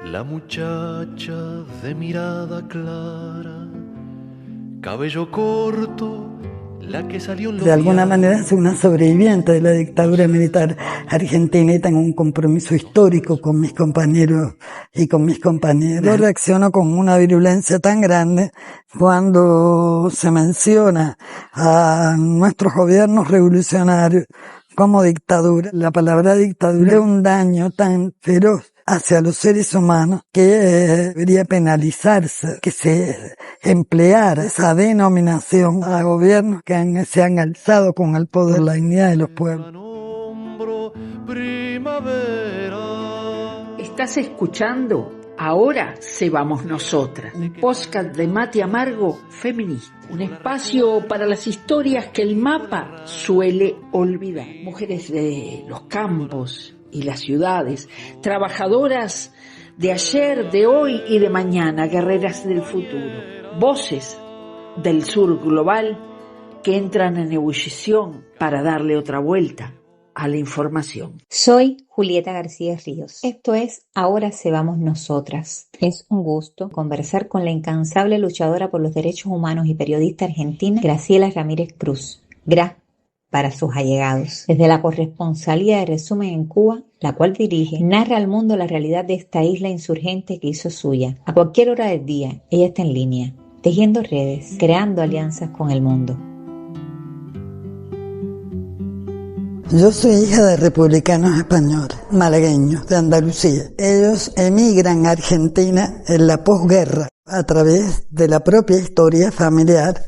La muchacha de mirada clara, cabello corto, la que salió en los de alguna diarios. manera soy una sobreviviente de la dictadura militar argentina y tengo un compromiso histórico con mis compañeros y con mis compañeras. Yo reacciono con una virulencia tan grande cuando se menciona a nuestros gobiernos revolucionarios como dictadura. La palabra dictadura es un daño tan feroz hacia los seres humanos que debería penalizarse, que se empleara esa denominación a gobiernos que se han alzado con el poder, la dignidad de los pueblos. ¿Estás escuchando? Ahora se vamos nosotras, un podcast de Mate Amargo feminista, un espacio para las historias que el mapa suele olvidar. Mujeres de los campos y las ciudades, trabajadoras de ayer, de hoy y de mañana, guerreras del futuro, voces del sur global que entran en ebullición para darle otra vuelta a la información. Soy Julieta García Ríos. Esto es Ahora se vamos nosotras. Es un gusto conversar con la incansable luchadora por los derechos humanos y periodista argentina Graciela Ramírez Cruz. Para sus allegados. Desde la corresponsalía de Resumen en Cuba, la cual dirige, narra al mundo la realidad de esta isla insurgente que hizo suya. A cualquier hora del día, ella está en línea, tejiendo redes, creando alianzas con el mundo. Yo soy hija de republicanos españoles, malagueños, de Andalucía. Ellos emigran a Argentina en la posguerra a través de la propia historia familiar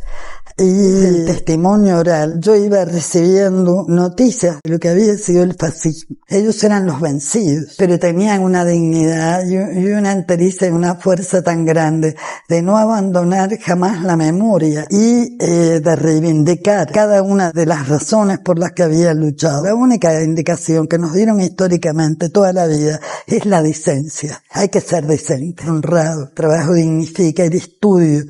y el testimonio oral. Yo iba recibiendo noticias de lo que había sido el fascismo. Ellos eran los vencidos, pero tenían una dignidad y una entereza y una fuerza tan grande de no abandonar jamás la memoria y de reivindicar cada una de las razones por las que había luchado. La única indicación que nos dieron históricamente toda la vida es la decencia. Hay que ser decente, honrado. Trabajo dignifica, el estudio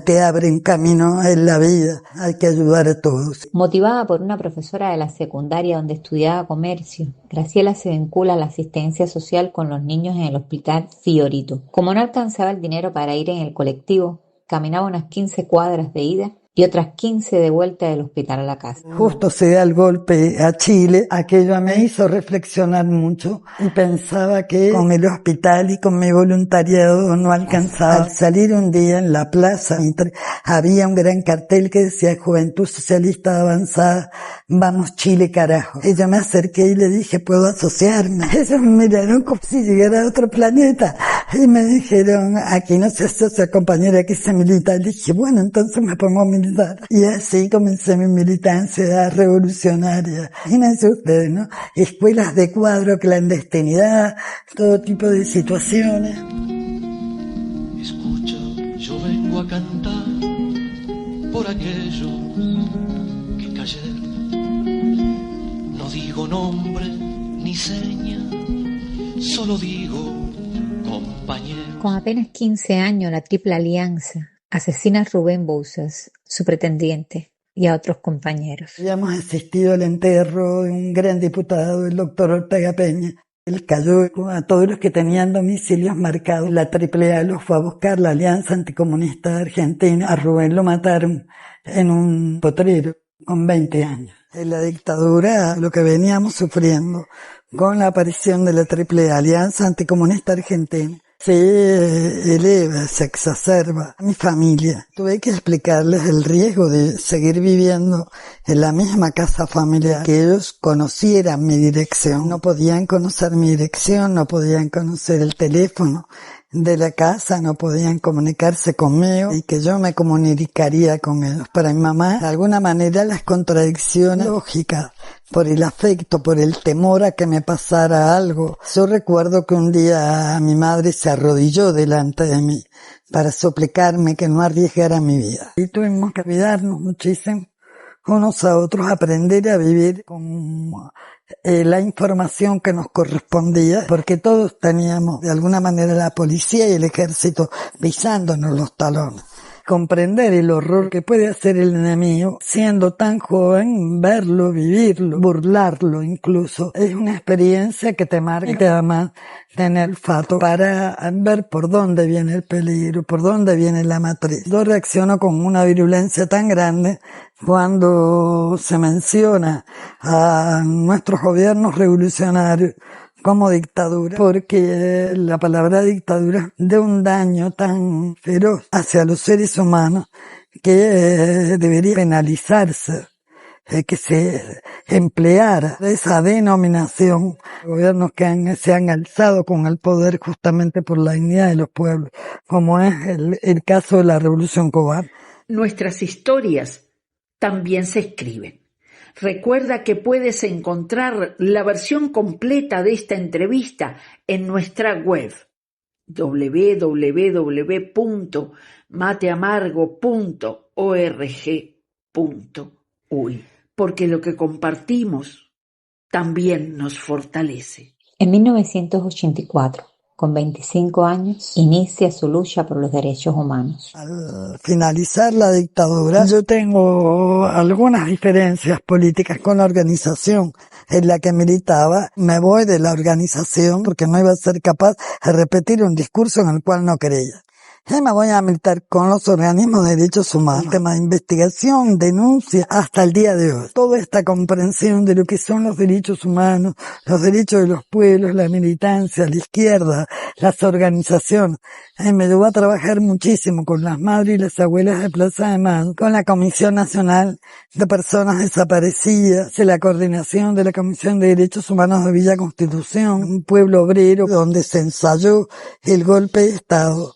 te abre un camino en la vida. Hay que ayudar a todos. Motivada por una profesora de la secundaria donde estudiaba comercio, Graciela se vincula a la asistencia social con los niños en el hospital Fiorito. Como no alcanzaba el dinero para ir en el colectivo, caminaba unas 15 cuadras de ida y otras 15 de vuelta del hospital a la casa. Justo se da el golpe a Chile, aquello me hizo reflexionar mucho y pensaba que con el hospital y con mi voluntariado no alcanzaba. Al salir un día en la plaza había un gran cartel que decía Juventud Socialista Avanzada, vamos Chile carajo. Y yo me acerqué y le dije, ¿puedo asociarme? Ellos me miraron como si llegara a otro planeta y me dijeron, aquí no se asocia compañera, aquí se milita. Y dije, bueno, entonces me pongo a militar. Y así comencé mi militancia revolucionaria. Imagínense ustedes, ¿no? Escuelas de cuadro, clandestinidad, todo tipo de situaciones. Escucha, yo vengo a cantar por aquello que callé. No digo nombre ni seña, solo digo compañero. Con apenas 15 años, la Triple Alianza asesina a Rubén Bouzas, su pretendiente, y a otros compañeros. Habíamos asistido al entierro de un gran diputado, el doctor Ortega Peña. Él cayó a todos los que tenían domicilios marcados. La AAA los fue a buscar, la Alianza Anticomunista Argentina. A Rubén lo mataron en un potrero con 20 años. En la dictadura, lo que veníamos sufriendo con la aparición de la AAA, Alianza Anticomunista Argentina, se eleva, se exacerba. Mi familia, tuve que explicarles el riesgo de seguir viviendo en la misma casa familiar, que ellos conocieran mi dirección. No podían conocer mi dirección, no podían conocer el teléfono de la casa, no podían comunicarse conmigo y que yo me comunicaría con ellos. Para mi mamá, de alguna manera, las contradicciones lógicas, por el afecto, por el temor a que me pasara algo. Yo recuerdo que un día mi madre se arrodilló delante de mí para suplicarme que no arriesgara mi vida. Y tuvimos que cuidarnos muchísimo unos a otros, aprender a vivir con la información que nos correspondía, porque todos teníamos de alguna manera la policía y el ejército pisándonos los talones. comprender el horror que puede hacer el enemigo, siendo tan joven, verlo, vivirlo, burlarlo incluso. Es una experiencia que te marca y te da más tener olfato para ver por dónde viene el peligro, por dónde viene la matriz. Yo reacciono con una virulencia tan grande cuando se menciona a nuestros gobiernos revolucionarios como dictadura, porque la palabra dictadura de un daño tan feroz hacia los seres humanos que debería penalizarse, que se empleara esa denominación. Gobiernos que se han alzado con el poder justamente por la dignidad de los pueblos, como es el caso de la Revolución Cubana. Nuestras historias también se escriben. Recuerda que puedes encontrar la versión completa de esta entrevista en nuestra web www.mateamargo.org.uy, porque lo que compartimos también nos fortalece. En 1984, con 25 años, inicia su lucha por los derechos humanos. Al finalizar la dictadura, yo tengo algunas diferencias políticas con la organización en la que militaba. Me voy de la organización porque no iba a ser capaz de repetir un discurso en el cual no creía. Y me voy a militar con los organismos de derechos humanos, tema de investigación, denuncia, hasta el día de hoy. Toda esta comprensión de lo que son los derechos humanos, los derechos de los pueblos, la militancia, la izquierda, las organizaciones. Me llevó a trabajar muchísimo con las madres y las abuelas de Plaza de Mayo, con la Comisión Nacional de Personas Desaparecidas, de la coordinación de la Comisión de Derechos Humanos de Villa Constitución, un pueblo obrero donde se ensayó el golpe de Estado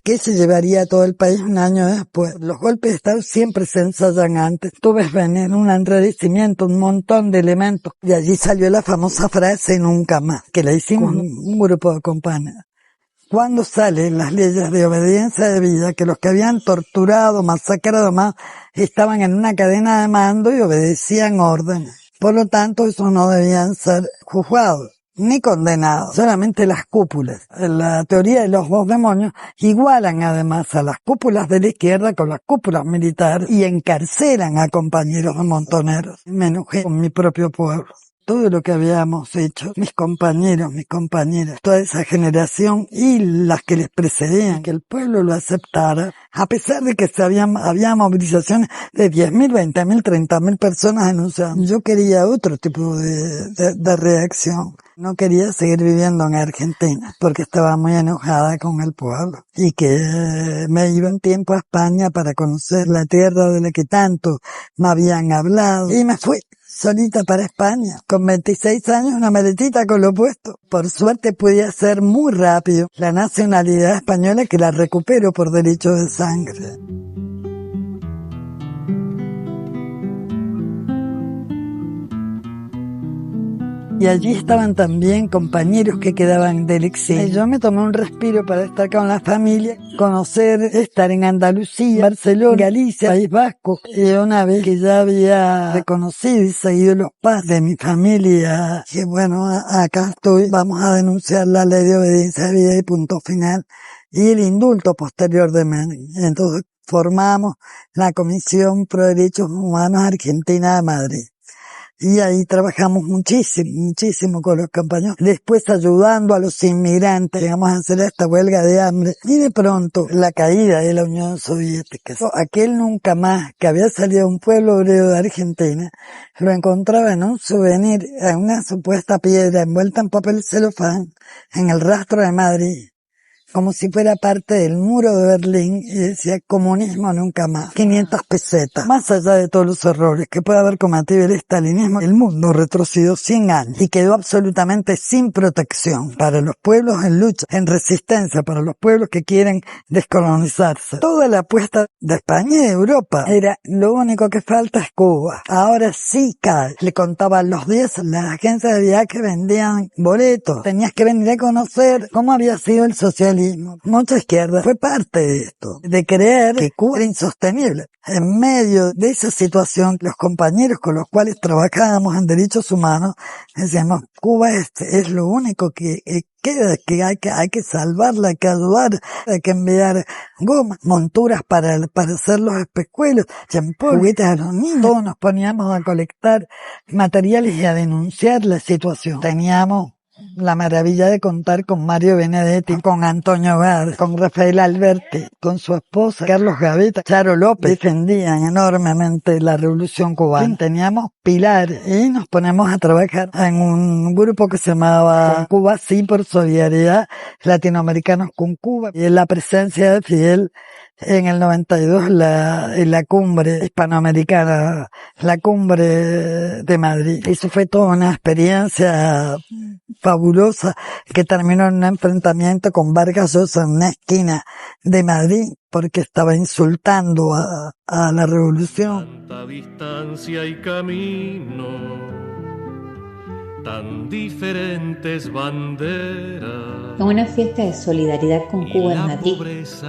que se llevaría a todo el país un año después. Los golpes de Estado siempre se ensayan antes. Tú ves venir un enredecimiento, un montón de elementos. Y allí salió la famosa frase nunca más, que la hicimos un grupo de compañeros. Cuando salen las leyes de obediencia de vida, que los que habían torturado, masacrado más, estaban en una cadena de mando y obedecían órdenes. Por lo tanto, esos no debían ser juzgados ni condenados, solamente las cúpulas. La teoría de los dos demonios igualan además a las cúpulas de la izquierda con las cúpulas militares y encarcelan a compañeros de montoneros. Me enojé con mi propio pueblo. Todo lo que habíamos hecho, mis compañeros, mis compañeras, toda esa generación y las que les precedían, que el pueblo lo aceptara, a pesar de que había movilizaciones de 10.000, 20.000, 30.000 personas denunciando. Yo quería otro tipo de reacción. No quería seguir viviendo en Argentina porque estaba muy enojada con el pueblo y que me iba un tiempo a España para conocer la tierra de la que tanto me habían hablado y me fui solita para España, con 26 años, una maletita con lo puesto. Por suerte pude hacer muy rápido la nacionalidad española, que la recupero por derecho de sangre. Y allí estaban también compañeros que quedaban del exilio. Y yo me tomé un respiro para estar con la familia, conocer, estar en Andalucía, Barcelona, Galicia, País Vasco. Y una vez que ya había reconocido y seguido los pasos de mi familia, dije, bueno, acá estoy, vamos a denunciar la ley de obediencia de vida y punto final. Y el indulto posterior de Menem. Entonces formamos la Comisión Pro Derechos Humanos Argentina de Madrid. Y ahí trabajamos muchísimo con los compañeros. Después ayudando a los inmigrantes. Llegamos a hacer esta huelga de hambre. Y de pronto, la caída de la Unión Soviética. Aquel nunca más que había salido de un pueblo obrero de Argentina, lo encontraba en un souvenir, en una supuesta piedra envuelta en papel celofán, en el Rastro de Madrid, como si fuera parte del muro de Berlín, y decía comunismo nunca más. 500 pesetas. Más allá de todos los errores que puede haber cometido el estalinismo, el mundo retrocedió 100 años y quedó absolutamente sin protección para los pueblos en lucha, en resistencia, para los pueblos que quieren descolonizarse. Toda la apuesta de España y de Europa era, lo único que falta es Cuba. Ahora sí cae. Le contaban los días, las agencias de viaje vendían boletos. Tenías que venir a conocer cómo había sido el socialismo nacionalismo, mucha izquierda fue parte de esto, de creer que Cuba era insostenible. En medio de esa situación, los compañeros con los cuales trabajábamos en derechos humanos decíamos, Cuba es lo único que queda, que hay que salvarla, hay que ayudar, hay que enviar gomas, monturas para hacer los espejuelos, champú, juguetes a los niños. Todos nos poníamos a colectar materiales y a denunciar la situación. Teníamos la maravilla de contar con Mario Benedetti, con Antonio Gades, con Rafael Alberti, con su esposa Carlos Gaveta, Charo López. Defendían enormemente la revolución cubana. Teníamos pilares y nos ponemos a trabajar en un grupo que se llamaba Cuba Sí por Solidaridad, Latinoamericanos con Cuba, y en la presencia de Fidel en el 92 en la cumbre hispanoamericana, la cumbre de Madrid. Eso fue toda una experiencia fabulosa que terminó en un enfrentamiento con Vargas Llosa en una esquina de Madrid porque estaba insultando a la revolución. Tanta distancia y camino, tan diferentes banderas. En una fiesta de solidaridad con Cuba en Madrid,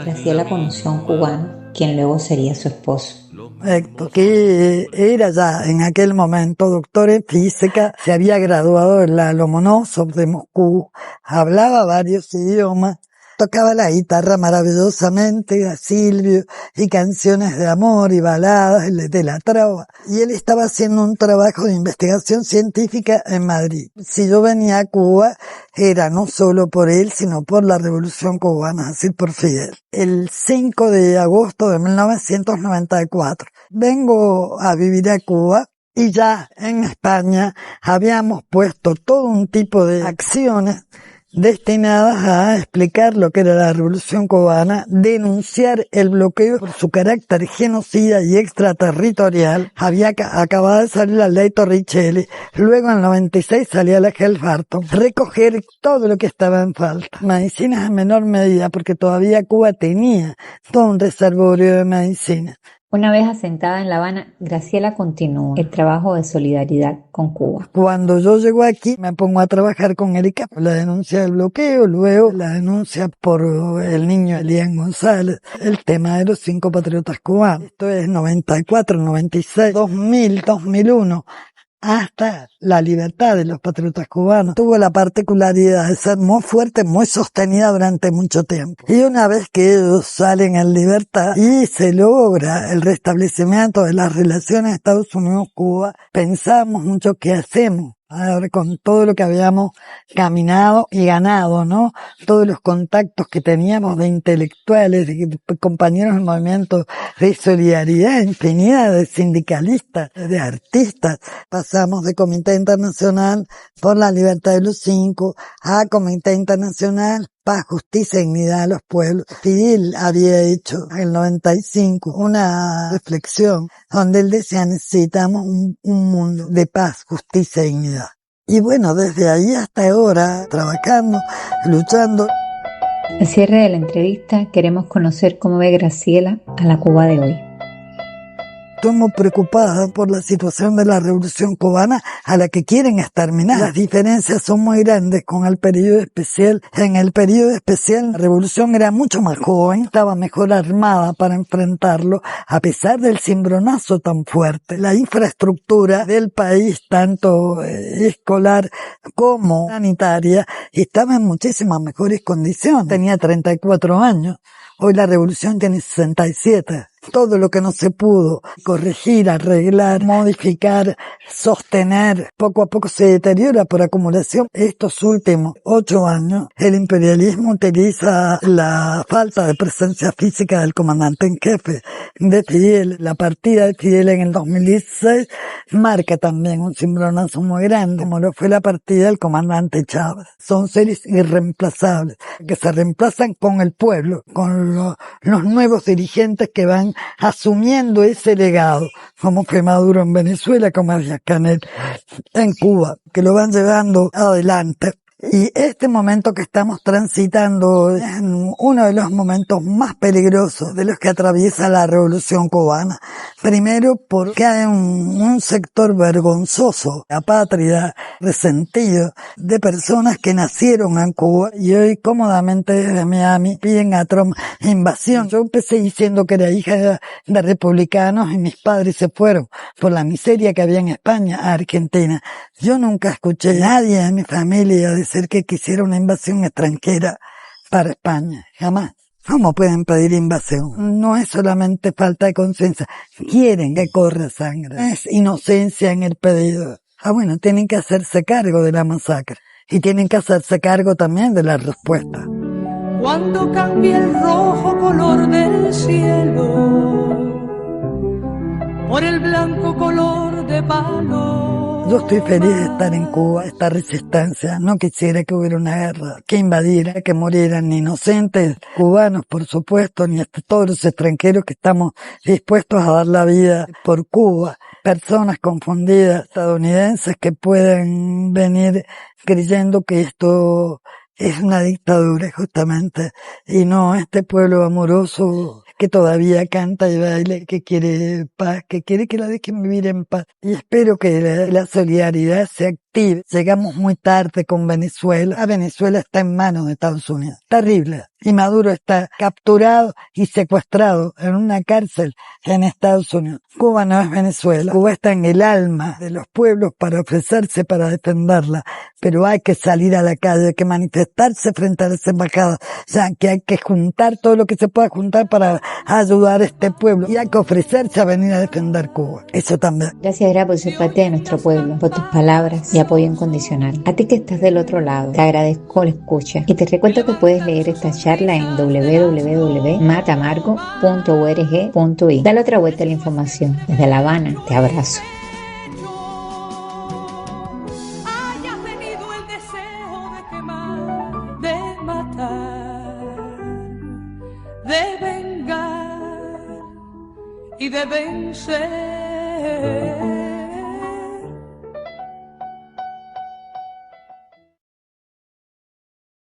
Graciela conoció a un cubano, quien luego sería su esposo. Héctor, que era ya en aquel momento doctor en física, se había graduado en la Lomonosov de Moscú, hablaba varios idiomas, tocaba la guitarra maravillosamente, a Silvio, y canciones de amor y baladas de la trova. Y él estaba haciendo un trabajo de investigación científica en Madrid. Si yo venía a Cuba, era no solo por él, sino por la Revolución Cubana, así por Fidel. El 5 de agosto de 1994, vengo a vivir a Cuba. Y ya en España habíamos puesto todo un tipo de acciones destinadas a explicar lo que era la Revolución Cubana, denunciar el bloqueo por su carácter genocida y extraterritorial. Había acabado de salir la ley Torricelli, luego en el 96 salía la Helm-Barton, recoger todo lo que estaba en falta. Medicinas en menor medida, porque todavía Cuba tenía todo un reservorio de medicinas. Una vez asentada en La Habana, Graciela continúa el trabajo de solidaridad con Cuba. Cuando yo llego aquí, me pongo a trabajar con Erika, la denuncia del bloqueo, luego la denuncia por el niño Elian González, el tema de los 5 patriotas cubanos. Esto es 94, 96, 2000, 2001. Hasta la libertad de los patriotas cubanos. Tuvo la particularidad de ser muy fuerte, muy sostenida durante mucho tiempo. Y una vez que ellos salen en libertad y se logra el restablecimiento de las relaciones Estados Unidos-Cuba, pensamos mucho qué hacemos. Ahora, con todo lo que habíamos caminado y ganado, ¿no? Todos los contactos que teníamos de intelectuales, de compañeros del movimiento de solidaridad, infinidad de sindicalistas, de artistas. Pasamos de Comité Internacional por la Libertad de los 5 a Comité Internacional Paz, Justicia y Dignidad a los Pueblos. Fidel había hecho en el 95 una reflexión donde él decía necesitamos un mundo de paz, justicia y dignidad. Y bueno, desde ahí hasta ahora, trabajando, luchando. Al cierre de la entrevista, queremos conocer cómo ve Graciela a la Cuba de hoy. Estoy muy preocupada por la situación de la Revolución Cubana a la que quieren exterminar. Las diferencias son muy grandes con el periodo especial. En el periodo especial la revolución era mucho más joven, estaba mejor armada para enfrentarlo, a pesar del cimbronazo tan fuerte. La infraestructura del país, tanto escolar como sanitaria, estaba en muchísimas mejores condiciones. Tenía 34 años. Hoy la revolución tiene 67. Todo lo que no se pudo corregir, arreglar, modificar, sostener, poco a poco se deteriora por acumulación. Estos últimos 8 años, el imperialismo utiliza la falta de presencia física del comandante en jefe de Fidel. La partida de Fidel en el 2016 marca también un cimbronazo muy grande, como lo fue la partida del comandante Chávez. Son seres irreemplazables, que se reemplazan con el pueblo, con los nuevos dirigentes que van asumiendo ese legado, como fue Maduro en Venezuela, como Díaz-Canel en Cuba, que lo van llevando adelante. Y este momento que estamos transitando es uno de los momentos más peligrosos de los que atraviesa la Revolución Cubana. Primero porque hay un sector vergonzoso, apátrida, resentido, de personas que nacieron en Cuba y hoy cómodamente desde Miami piden a Trump invasión. Yo empecé diciendo que era hija de republicanos y mis padres se fueron por la miseria que había en España a Argentina. Yo nunca escuché a nadie de mi familia decir que quisiera una invasión extranjera para España. Jamás. ¿Cómo pueden pedir invasión? No es solamente falta de conciencia. Quieren que corra sangre. Es inocencia en el pedido. Bueno, tienen que hacerse cargo de la masacre. Y tienen que hacerse cargo también de la respuesta. Cuando cambie el rojo color del cielo por el blanco color de palo. Yo estoy feliz de estar en Cuba, esta resistencia. No quisiera que hubiera una guerra, que invadiera, que murieran ni inocentes cubanos, por supuesto, ni hasta todos los extranjeros que estamos dispuestos a dar la vida por Cuba. Personas confundidas, estadounidenses que pueden venir creyendo que esto es una dictadura justamente, y no este pueblo amoroso que todavía canta y baila, que quiere paz, que quiere que la dejen vivir en paz. Y espero que la solidaridad se active. Llegamos muy tarde con Venezuela. Venezuela está en manos de Estados Unidos. Terrible. Y Maduro está capturado y secuestrado en una cárcel en Estados Unidos. Cuba no es Venezuela. Cuba está en el alma de los pueblos para ofrecerse, para defenderla. Pero hay que salir a la calle, hay que manifestarse frente a las embajadas. O sea, que hay que juntar todo lo que se pueda juntar para ayudar a este pueblo. Y hay que ofrecerse a venir a defender Cuba. Eso también. Gracias, Gra, por ser parte de nuestro pueblo, por tus palabras y apoyo incondicional. A ti que estás del otro lado, te agradezco la escucha. Y te recuerdo que puedes leer esta charla en www.matamargo.org.i. Dale otra vuelta a la información. Desde La Habana, te abrazo. Hayas tenido el deseo de quemar, de matar, de vengar y de vencer.